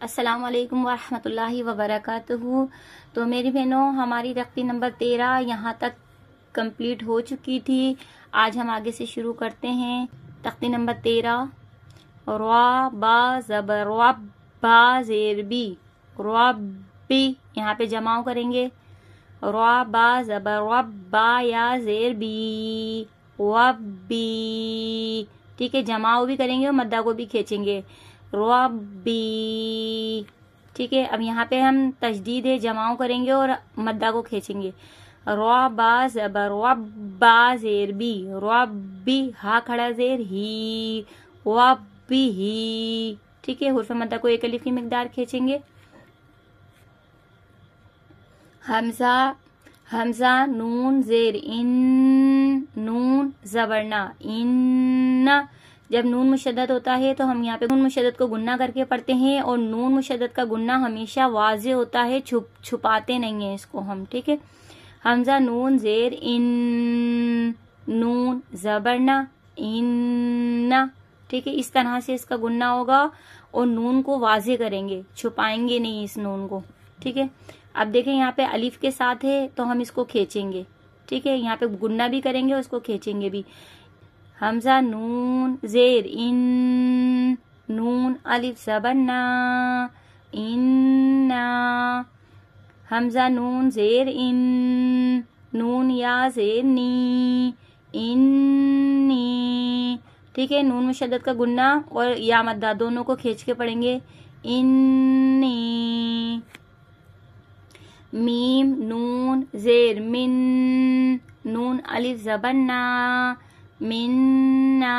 السلام علیکم ورحمۃ اللہ وبرکاتہ۔ تو میری بہنوں، ہماری تختی نمبر 13 یہاں تک کمپلیٹ ہو چکی تھی۔ آج ہم آگے سے شروع کرتے ہیں۔ تختی نمبر 13، را با زبر رب، با زیر بی، ربی، یہاں پہ جماؤ کریں گے۔ را با زبر رب، با یا زیر بی، ربی، ٹھیک ہے، جماؤ بھی کریں گے اور مدہ کو بھی کھینچیں گے، ربی، ٹھیک ہے۔ اب یہاں پہ ہم تشدید ہے، جماؤ کریں گے اور مدہ کو کھینچیں گے۔ را با زبر رب، با زیر بی، ربی، ہا کھڑا زیر ہی، ربی ہی، ٹھیک ہے۔ حرف مدہ کو ایک الف کی مقدار کھینچیں گے۔ حمزہ نون زیر ان، نون زبرنا ان۔ جب نون مشدد ہوتا ہے تو ہم یہاں پہ نون مشدد کو گنہ کر کے پڑھتے ہیں، اور نون مشدد کا گنہ ہمیشہ واضح ہوتا ہے، چھپاتے نہیں ہیں اس کو ہم، ٹھیک ہے۔ حمزہ نون زیر ان، نون زبرنا ان، ٹھیک ہے۔ اس طرح سے اس کا گنہ ہوگا اور نون کو واضح کریں گے، چھپائیں گے نہیں اس نون کو، ٹھیک ہے۔ اب دیکھیں یہاں پہ الف کے ساتھ ہے تو ہم اس کو کھینچیں گے، ٹھیک ہے۔ یہاں پہ گنہ بھی کریں گے اور اس کو کھینچیں گے بھی۔ حمزہ نون زیر ان، نون الف زبرنا ان، حمزہ نون زیر ان، نون یا زیر نی، انی، ٹھیک ہے۔ نون مشدد کا گنہ اور یا مدہ دونوں کو کھینچ کے پڑھیں گے، انی۔ میم نون زیر من، نون الف زبرنا مننا،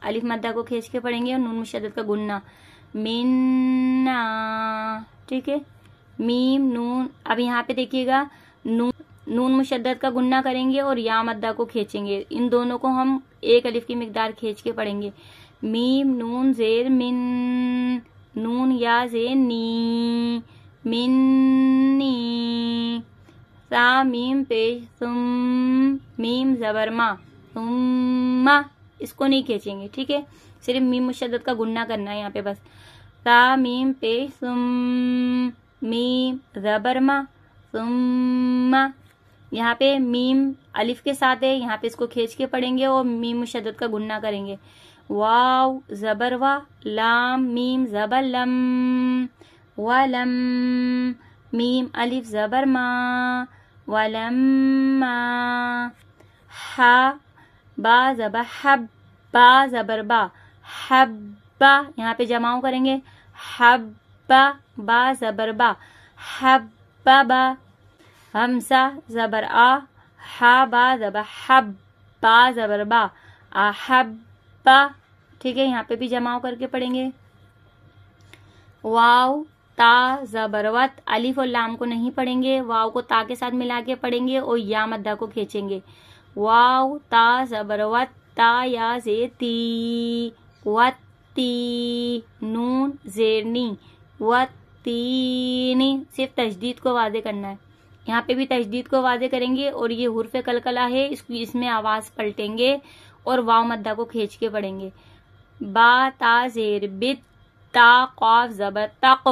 الف مدہ کو کھینچ کے پڑھیں گے اور نون مشدد کا گنہ، مننا، ٹھیک ہے۔ میم نون، اب یہاں پہ دیکھیے گا نون مشدد کا گنہ کریں گے اور یا مدہ کو کھینچیں گے، ان دونوں کو ہم ایک الف کی مقدار کھینچ کے پڑھیں گے۔ میم نون زیر من، نون یا زیر نی، منی۔ سا میم پیش ثم، میم زبر ما، ثم، اس کو نہیں کھینچیں گے، ٹھیک ہے۔ صرف میم مشدد کا گنہ کرنا ہے یہاں پہ بس۔ سا میم پیش ثم، میم زبر ما، ثم، یہاں پہ میم الف کے ساتھ ہے، یہاں پہ اس کو کھینچ کے پڑھیں گے اور میم مشدد کا گنہ کریں گے۔ واو زبر وا، لام میم زبر لم، ولم، میم الف زبر ما، ولما، ہا با زبر حب، با زبر با، حبا، یہاں پہ جماؤ کریں گے، حبا، با زبر با، حببا۔ حمزہ زبر آ، ہا با زبر حب، با زبر با، احبا، ٹھیک ہے۔ یہاں پہ بھی جماؤ کر کے پڑھیں گے۔ واو تا زبر وت، الف اور لام کو نہیں پڑھیں گے، واو کو تا کے ساتھ ملا کے پڑھیں گے اور یا مدہ کو کھینچیں گے۔ واو تا زبر وت، تا یا زیر تی، وتی، نون زیر نی، وتینی، صرف تشدید کو واضح کرنا ہے، یہاں پہ بھی تشدید کو واضح کریں گے اور یہ حرف قلقلہ ہے، اس میں آواز پلٹیں گے اور واو مدہ کو کھینچ کے پڑھیں گے۔ با تا زیر بت، تا قاف زبر تق،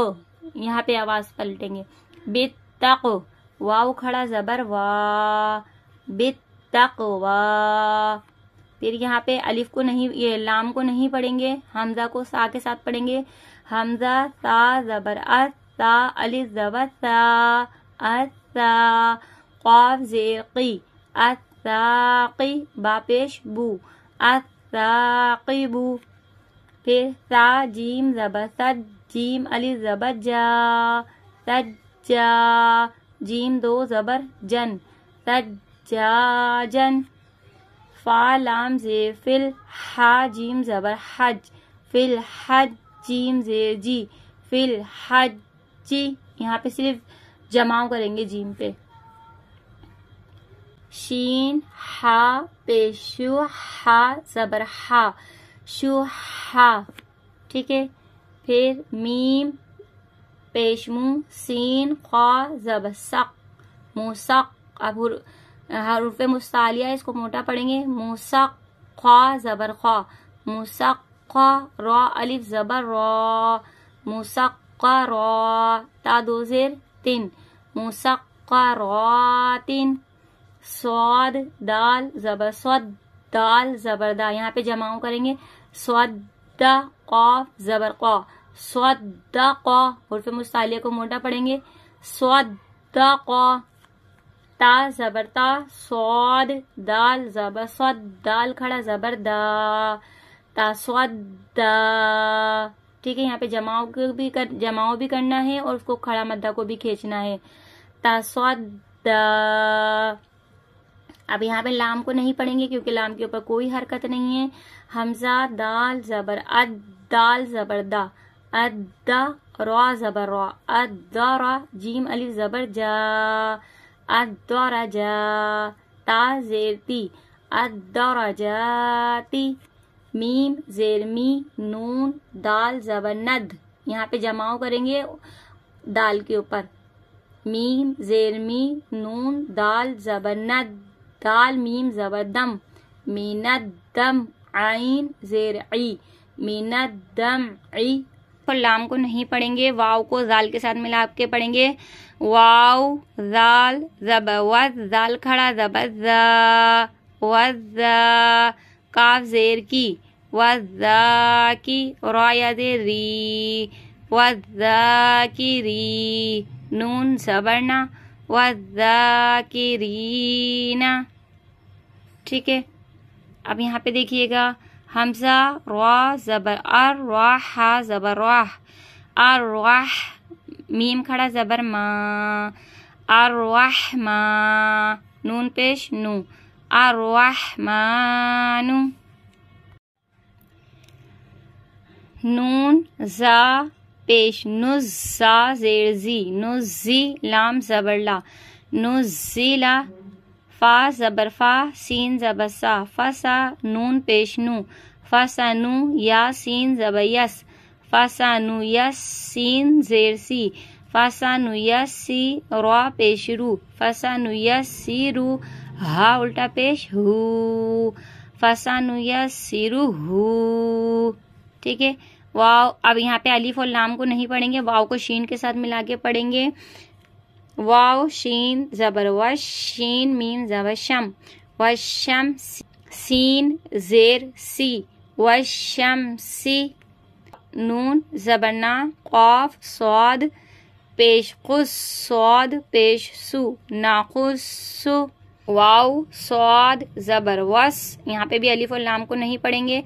یہاں پہ آواز پلٹیں گے، بتق، واو کھڑا زبر وا، بتقوا۔ پھر یہاں پہ الف کو نہیں، یہ لام کو نہیں پڑھیں گے، حمزہ کو سا کے ساتھ پڑھیں گے۔ حمزہ سا زبر اس، سا الف زبر سا، اسا، قاف زیر قی، الساقی، با پیش بو، الساقبو۔ پھر سا جیم زبر سد، جیم الف زبر جا، سجا، جیم دو زبر جن، سجاجن۔ فا لام زیر فل، ہا جیم زبر حج، فل حج، جیم زیر جی، فل حج جی، یہاں پہ صرف جماؤ کریں گے جیم پہ۔ شین ہا پیشو، ہا زبر ہا، شو ہا، ٹھیک ہے۔ پھر میم پیشمو، سین خا زبر سق، موسق، اب حروف مستعلیہ اس کو موٹا پڑھیں گے، موسق، خا زبر خا، موسق، را الف زبر را، موسق मुसक्करा, ता दो ज़ेर तीन, मुसक्करातिन। स्वाद दाल ज़बर स्वाद, दाल ज़बर दा, यहाँ पे जमाओ करेंगे स्वाद्दा, क़ाफ ज़बर क़ा, स्वाद्दक़ा, हुर्फ़ मुस्तालिया को मोटा पढ़ेंगे स्वाद्दक़ा। ता ज़बर ता, स्वाद दाल ज़बर स्वाद, दाल खड़ा ज़बर दा, ता स्वाद्दा। ठीक है, यहाँ पे जमाओ भी करना है और उसको खड़ा मद्दा को भी खींचना है, ता स्वाद्दा। अब यहाँ पे लाम को नहीं पढ़ेंगे क्योंकि लाम के ऊपर कोई हरकत नहीं है। हमजा दाल ज़बर अद, दाल ज़बर दा, अद्दा, रा ज़बर रा, अद्दरा, जीम अलिफ ज़बर जा, अद्दरजा, ता ज़ेर ती, अद्दरजाती। मीम ज़ेर मी, नून दाल ज़बर नद, यहाँ पे जमाओ करेंगे दाल के ऊपर, मीम ज़ेर मी, नून दाल ज़बर नद, दाल मीम ज़बर दम, मीनद्दम, आइन ज़ेर ई, मीनद्दम ई। और लाम को नहीं पढ़ेंगे, वाव को जाल के साथ मिला के पढ़ेंगे, वाव जाल ज़बर वज़, जाल खड़ा ज़बर ज़ा, वज़्ज़ा, काफ ज़ेर की, वज़्ज़ा की, रा या ज़ेर री, वज़्ज़ा की री, नून ज़बर ना, वज़्ज़ाकिरीना। ठीक है, अब यहाँ पे देखिएगा हमजा रा ज़बर अर, रा हा ज़बर राह, अर राह, मीम खड़ा ज़बर मा, अर राह मा, नून पेश नू, अर राह मानू। नून जा पेश नुज़्ज़ा ज़ेर ज़ी, नुज़्ज़ी, लाम ज़बर ला, नुज़्ज़िला, फा ज़बर फा, सीन ज़बर सा, फसा, नून पेश नू, फसनू, या सीन ज़बर यस, फसनू यस, सीन ज़ेर सी, फसनू यस्सी, रा पेश रू, फसनू यस्सिरू, हा उल्टा पेश हू, फसनू यस्सिरू हू। ठीक है, वाव। अब यहाँ पे अलीफ और लाम को नहीं पढ़ेंगे, वाव को शीन के साथ मिला के पढ़ेंगे, वाव शीन ज़बर वश, शीन मीम ज़बर शम, वशम, सीन ज़ेर सी, वशमसी, नून ज़बर ना, क़ाफ स्वाद पेश क़ुस, स्वाद पेश सु, नाक़ुस्सु, वाव स्वाद ज़बर वस, यहाँ पे भी अलीफ और लाम को नहीं पढ़ेंगे,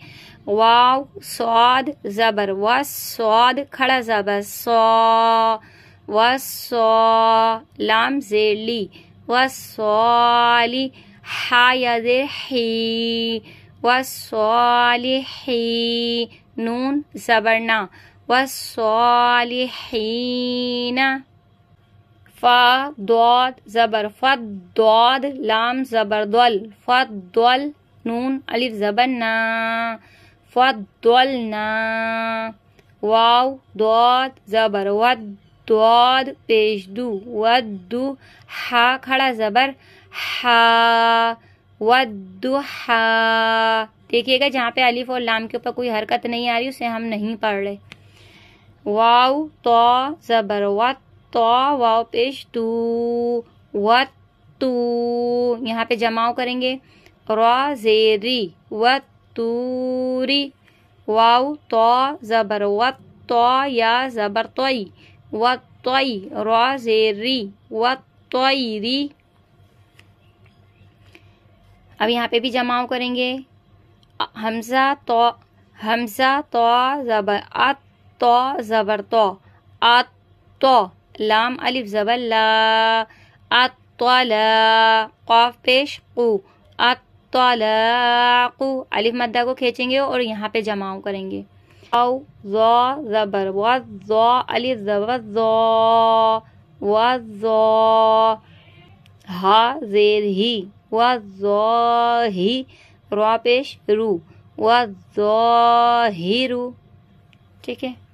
वाव स्वाद ज़बर वस, स्वाद खड़ा ज़बर सौ, वसौ, लाम ज़ेर ली, वसौली, हा या ज़ेर ही, वसौलिही, नून ज़बर ना, वसौलिहीना। फा दौद ज़बर फद, दौद, लाम ज़बर दल, फद्दल, नून अलिफ ज़बर ना, फद्दलना। वाव दौद ज़बर वद, दौद पेश दू, वद्दू, हा खड़ा ज़बर हा, वद्दुहा। देखिएगा जहाँ पे अलिफ और लाम के ऊपर कोई हरकत नहीं आ रही उसे हम नहीं पढ़ रहे। वाव तो ज़बर वत, तो वाव पेश तू, वत्तू, यहाँ पे जमाओ करेंगे, रा ज़ेरी, वत्तूरी, वाव तो ज़बर वत, तो या ज़बर तोई, वत्तोई, रा ज़ेरी, वत्तोईरी। अब यहाँ पे भी जमाओ करेंगे, हमजा तो ज़बर अत, तो ज़बर तो, अत तो, लाम अलिफ ज़बर ला, अत्तला, क़ाफ पेश कू, अत्तलाक़ू, अलिफ मद्दा को खींचेंगे और यहाँ पे जमाओ करेंगे, औ ज़ो ज़बर व, ज़ो अलिफ ज़बर ज़ो, वज़ो, हा ज़ेर ही, वज़ोही, रा पेश रू, वज़ोहिरू। ठीक है,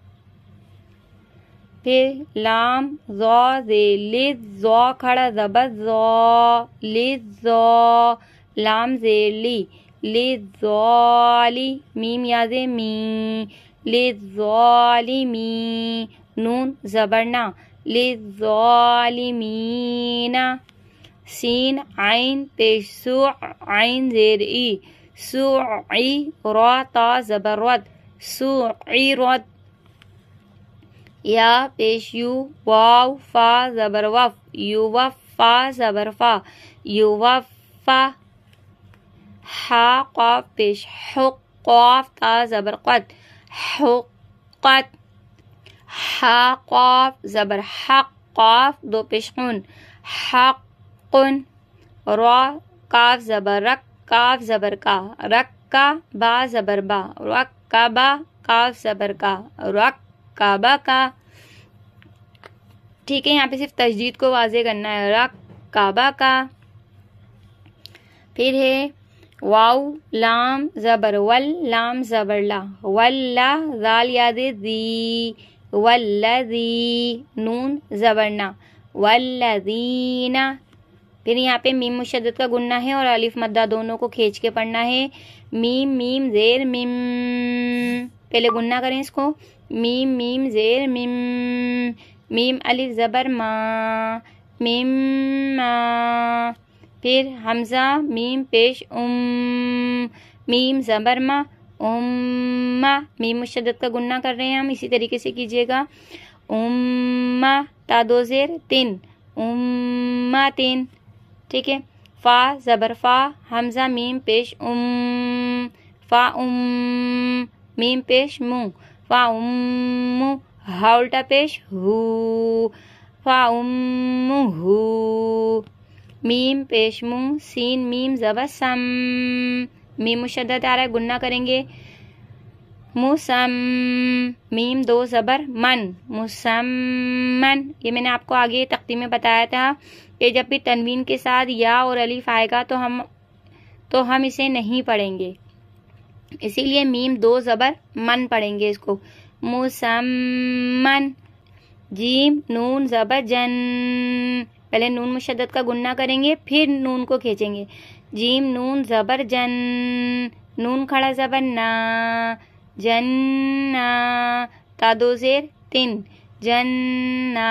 फिर लाम ज़ो ज़ेर लिज़, ज़ो खड़ा ज़बर ज़ो, लिज़ो, लाम ज़ेर ली, लिज़ोली, मीम याज़े मी, लिज़ोलिमी, नून ज़बर ना, लिज़्ज़ालिमीना, सीन आइन पेश सू, आइन ज़ेर ई, सुई, रा ता ज़बर रद, सुईरद, या पेश यू, वाव फा ज़बर वफ, युवफ़ा ज़बर फा, युवफ़ा, हा क़ाफ पेश हुक, क़ाफ ता ज़बर क़द, हुक़्क़त, हा क़ाफ ज़बर हक़, क़ाफ दो पेश क़ुन, हक़्क़ुन, रा काफ ज़बर रक, काफ ज़बर का, रक्का बा ज़बर बा, रक्कबा काफ ज़बर का, रक्कबा का। ठीक है, यहाँ पे सिर्फ तशदीद को वाज़े करना है, रक्कबा का। फिर है वाव लाम ज़बर वल, लाम ज़बर ला, वल्ला ज़ाल यादे ज़ी, वल्लज़ी, नून ज़बर ना, वल्लज़ीना। फिर यहाँ पे मीम मुशद्दद का गुन्ना है और अलिफ मद्दा दोनों को खींच के पढ़ना है। मीम मीम ज़ेर मिम, पहले गुन्ना करें इसको, मीम मीम ज़ेर मिम, मीम अलिफ ज़बर मा, मिम मा। फिर हमज़ा मीम पेश मीम ज़बर मा, उम्मा, मीम मुशद्दद का गुन्ना कर रहे हैं हम, इसी तरीके से कीजिएगा। उम्मा ता दो ज़ेर तिन, उम्मा तिन। ठीक है, फ़ा ज़बर फ़ा, हमज़ा मीम पेश फ़ा मीम पेश मु, फ़ा उम्मु, हा उल्टा पेश हु, फ़ा उम्मुहु, मीम पेश मु, सीन मीम ज़बर सम, मीम मुशद्दद आ रहा है, गुन्ना करेंगे। मुसम, मीम दो ज़बर मन, मुसम्मन। ये मैंने आपको आगे तख्ती में बताया था कि जब भी तनवीन के साथ या और अलीफ आएगा तो हम इसे नहीं पढ़ेंगे, इसीलिए मीम दो ज़बर मन पढ़ेंगे इसको, मुसम्मन। जीम नून ज़बर जन, पहले नून मुशद्दद का गुन्ना करेंगे फिर नून को खींचेंगे। जीम नून ज़बर जन, नून खड़ा ज़बर ना, जन्ना, ता दो ज़ेर तिन, जन्नातिन।